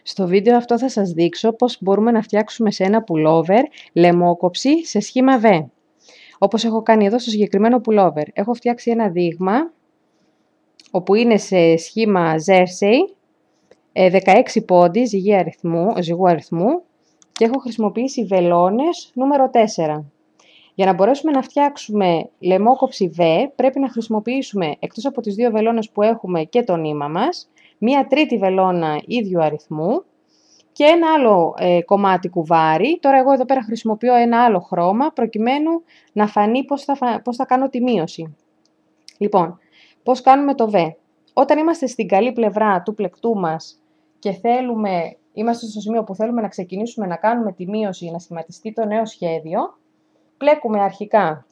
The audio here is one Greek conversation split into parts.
Στο βίντεο αυτό θα σας δείξω πώς μπορούμε να φτιάξουμε σε ένα pullover λαιμόκοψη σε σχήμα V. Όπως έχω κάνει εδώ στο συγκεκριμένο pullover. Έχω φτιάξει ένα δείγμα όπου είναι σε σχήμα jersey, 16 πόντι ζυγού αριθμού και έχω χρησιμοποιήσει βελόνες νούμερο 4. Για να μπορέσουμε να φτιάξουμε λαιμόκοψη V, πρέπει να χρησιμοποιήσουμε, εκτός από τις δύο βελόνες που έχουμε και το νήμα μας, μία τρίτη βελόνα ίδιου αριθμού και ένα άλλο κομμάτι κουβάρι. Τώρα εγώ εδώ πέρα χρησιμοποιώ ένα άλλο χρώμα, προκειμένου να φανεί πώς θα κάνω τη μείωση. Λοιπόν, πώς κάνουμε το V. Όταν είμαστε στην καλή πλευρά του πλεκτού μας και είμαστε στο σημείο που θέλουμε να ξεκινήσουμε να κάνουμε τη μείωση, να σχηματιστεί το νέο σχέδιο, πλέκουμε αρχικά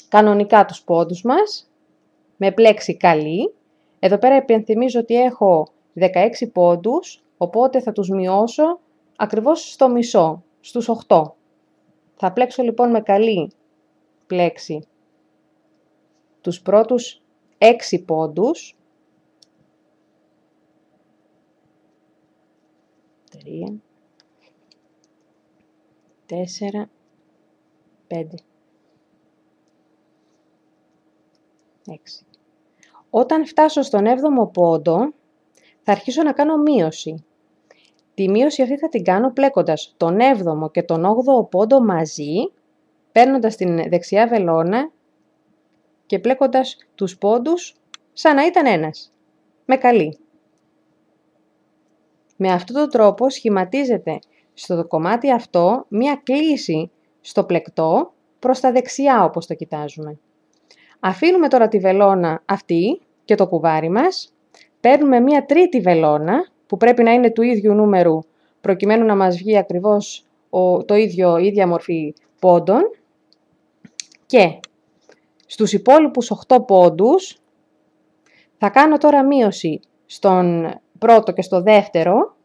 κανονικά τους πόντους μας, με πλέξη καλή. Εδώ πέρα υπενθυμίζω ότι έχω 16 πόντους, οπότε θα τους μειώσω ακριβώς στο μισό, στους 8. Θα πλέξω λοιπόν με καλή πλέξη τους πρώτους 6 πόντους. 3, 4, 5, 6. Όταν φτάσω στον 7ο πόντο, θα αρχίσω να κάνω μείωση. Τη μείωση αυτή θα την κάνω πλέκοντας τον 7ο και τον 8ο πόντο μαζί, παίρνοντας την δεξιά βελόνα και πλέκοντας τους πόντους σαν να ήταν ένας, με καλή. Με αυτόν τον τρόπο σχηματίζεται στο κομμάτι αυτό μία κλίση στο πλεκτό προς τα δεξιά όπως το κοιτάζουμε. Αφήνουμε τώρα τη βελόνα αυτή και το κουβάρι μας, παίρνουμε μία τρίτη βελόνα που πρέπει να είναι του ίδιου νούμερου προκειμένου να μας βγει ακριβώς η ίδια μορφή πόντων και στους υπόλοιπους 8 πόντους θα κάνω τώρα μείωση στον πρώτο και στο δεύτερο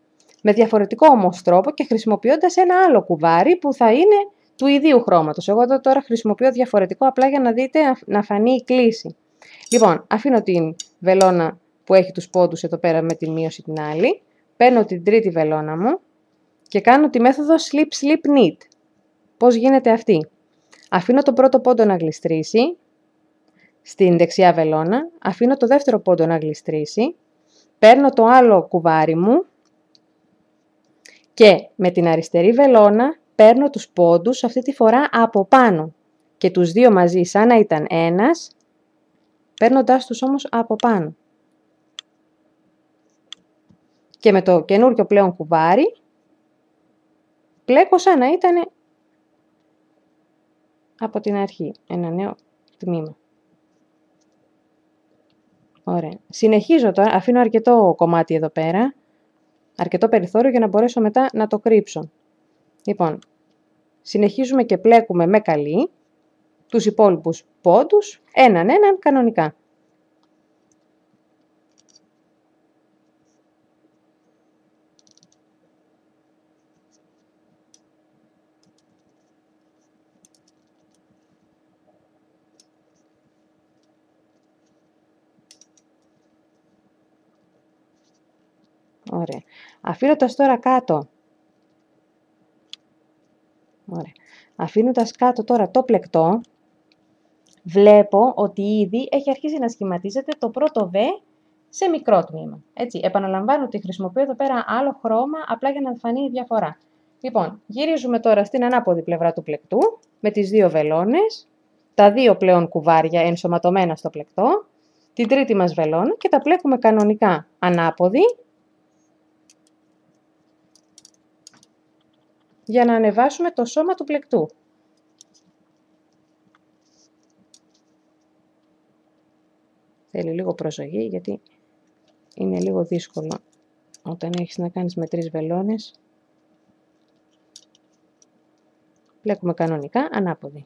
με διαφορετικό όμως τρόπο και χρησιμοποιώντας ένα άλλο κουβάρι που θα είναι του ιδίου χρώματος. Εγώ εδώ τώρα χρησιμοποιώ διαφορετικό απλά για να δείτε να φανεί η κλίση. Λοιπόν, αφήνω την βελόνα που έχει τους πόντους εδώ πέρα με τη μείωση την άλλη, παίρνω την τρίτη βελόνα μου και κάνω τη μέθοδο slip knit. Πώς γίνεται αυτή? Αφήνω τον πρώτο πόντο να γλιστρήσει στην δεξιά βελόνα, αφήνω το δεύτερο πόντο να γλιστρήσει, παίρνω το άλλο κουβάρι μου και με την αριστερή βελόνα παίρνω τους πόντους αυτή τη φορά από πάνω και τους δύο μαζί σαν να ήταν ένας, παίρνοντάς τους όμως από πάνω. Και με το καινούριο πλέον κουβάρι πλέκω σαν να ήταν από την αρχή ένα νέο τμήμα. Ωραία. Συνεχίζω τώρα, αφήνω αρκετό κομμάτι εδώ πέρα, αρκετό περιθώριο για να μπορέσω μετά να το κρύψω. Λοιπόν, συνεχίζουμε και πλέκουμε με καλή τους υπόλοιπους πόντους, έναν κανονικά. Ωραία. Αφήνοντας τώρα κάτω. Ωραία. Αφήνοντας κάτω τώρα το πλεκτό, βλέπω ότι ήδη έχει αρχίσει να σχηματίζεται το πρώτο V σε μικρό τμήμα. Έτσι, επαναλαμβάνω ότι χρησιμοποιώ εδώ πέρα άλλο χρώμα, απλά για να φανεί η διαφορά. Λοιπόν, γυρίζουμε τώρα στην ανάποδη πλευρά του πλεκτού, με τις δύο βελόνες, τα δύο πλέον κουβάρια ενσωματωμένα στο πλεκτό, την τρίτη μας βελόνα και τα πλέκουμε κανονικά ανάποδη, για να ανεβάσουμε το σώμα του πλεκτού. Θέλει λίγο προσοχή γιατί είναι λίγο δύσκολο όταν έχεις να κάνεις με 3 βελόνες. Πλέκουμε κανονικά ανάποδη.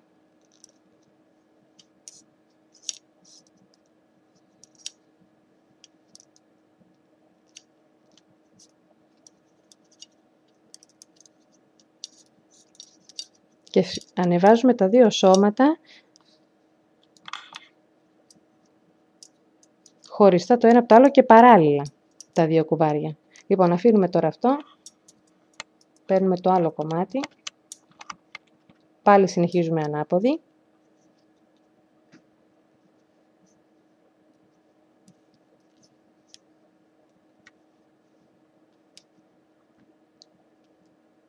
Και ανεβάζουμε τα δύο σώματα χωριστά το ένα από το άλλο και παράλληλα τα δύο κουβάρια. Λοιπόν, αφήνουμε τώρα αυτό. Παίρνουμε το άλλο κομμάτι. Πάλι συνεχίζουμε ανάποδη.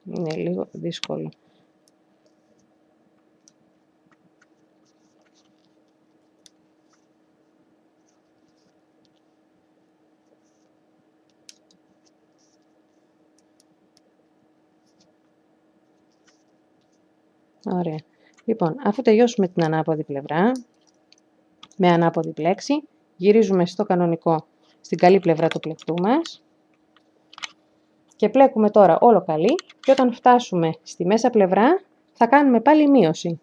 Είναι λίγο δύσκολο. Ωραία. Λοιπόν, αφού τελειώσουμε την ανάποδη πλευρά, με ανάποδη πλέξη, γυρίζουμε στο κανονικό, στην καλή πλευρά του πλεκτού μας και πλέκουμε τώρα όλο καλή και όταν φτάσουμε στη μέσα πλευρά θα κάνουμε πάλι μείωση.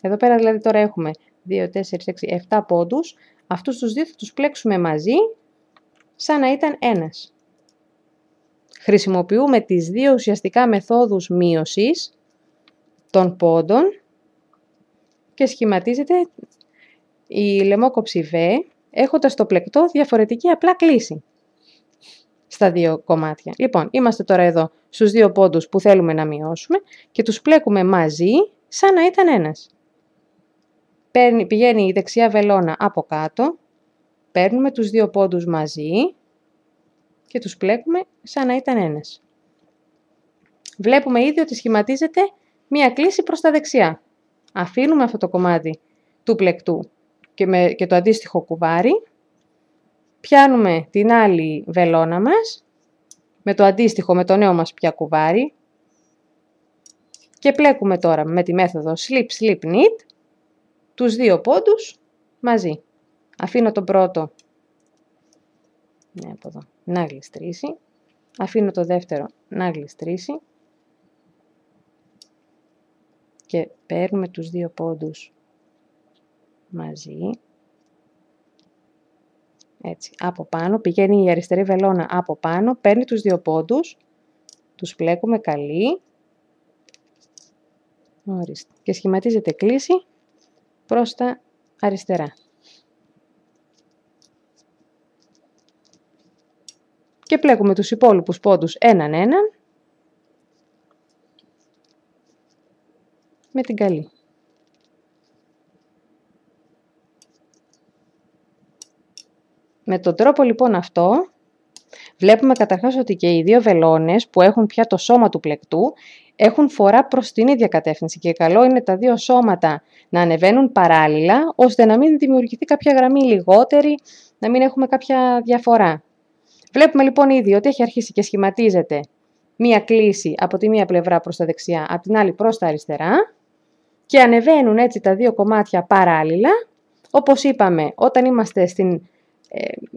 Εδώ πέρα δηλαδή τώρα έχουμε 2, 4, 6, 7 πόντους. Αυτούς τους δύο θα τους πλέξουμε μαζί σαν να ήταν ένας. Χρησιμοποιούμε τις δύο ουσιαστικά μεθόδους μείωσης των πόντων και σχηματίζεται η λαιμόκοψη V έχοντας το πλεκτό διαφορετική απλά κλίση στα δύο κομμάτια. Λοιπόν, είμαστε τώρα εδώ στους δύο πόντους που θέλουμε να μειώσουμε και τους πλέκουμε μαζί σαν να ήταν ένας. Πηγαίνει η δεξιά βελόνα από κάτω, παίρνουμε τους δύο πόντους μαζί και τους πλέκουμε σαν να ήταν ένας. Βλέπουμε ήδη ότι σχηματίζεται μία κλίση προς τα δεξιά. Αφήνουμε αυτό το κομμάτι του πλεκτού και το αντίστοιχο κουβάρι. Πιάνουμε την άλλη βελόνα μας με το αντίστοιχο, με το νέο μας πια κουβάρι και πλέκουμε τώρα με τη μέθοδο slip, slip, knit τους δύο πόντους μαζί. Αφήνω τον πρώτο από εδώ, να γλιστρήσει. Αφήνω το δεύτερο να γλιστρήσει. Και παίρνουμε τους δύο πόντους μαζί. Έτσι, από πάνω. Πηγαίνει η αριστερή βελόνα από πάνω. Παίρνει τους δύο πόντους. Τους πλέκουμε καλή. Ορίστε. Και σχηματίζεται κλίση προς τα αριστερά. Και πλέκουμε τους υπόλοιπους πόντους έναν έναν με την καλή. Με τον τρόπο λοιπόν αυτό βλέπουμε καταρχάς ότι και οι δύο βελόνες που έχουν πια το σώμα του πλεκτού έχουν φορά προς την ίδια κατεύθυνση και καλό είναι τα δύο σώματα να ανεβαίνουν παράλληλα ώστε να μην δημιουργηθεί κάποια γραμμή λιγότερη, να μην έχουμε κάποια διαφορά. Βλέπουμε λοιπόν ήδη ότι έχει αρχίσει και σχηματίζεται μία κλίση από τη μία πλευρά προς τα δεξιά, από την άλλη προς τα αριστερά και ανεβαίνουν έτσι τα δύο κομμάτια παράλληλα. Όπως είπαμε, όταν είμαστε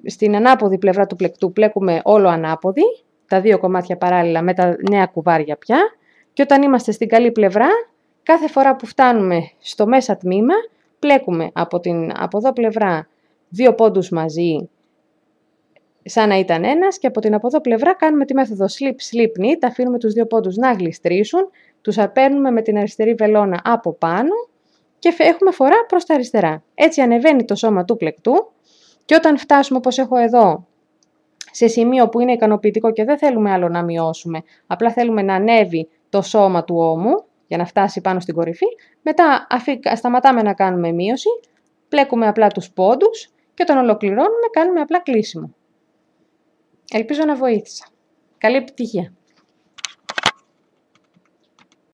στην ανάποδη πλευρά του πλεκτού πλέκουμε όλο ανάποδη, τα δύο κομμάτια παράλληλα με τα νέα κουβάρια πια και όταν είμαστε στην καλή πλευρά, κάθε φορά που φτάνουμε στο μέσα τμήμα πλέκουμε από εδώ πλευρά δύο πόντους μαζί σαν να ήταν ένας και από την από εδώ πλευρά κάνουμε τη μέθοδο slip, slip, knit, αφήνουμε τους δύο πόντους να γλιστρήσουν, τους απέρνουμε με την αριστερή βελόνα από πάνω και έχουμε φορά προς τα αριστερά. Έτσι ανεβαίνει το σώμα του πλεκτού και όταν φτάσουμε όπως έχω εδώ σε σημείο που είναι ικανοποιητικό και δεν θέλουμε άλλο να μειώσουμε, απλά θέλουμε να ανέβει το σώμα του ώμου για να φτάσει πάνω στην κορυφή, μετά σταματάμε να κάνουμε μείωση, πλέκουμε απλά τους πόντους και όταν ολοκληρώνουμε κάνουμε απλά κλείσιμο. Ελπίζω να βοήθησα. Καλή επιτυχία!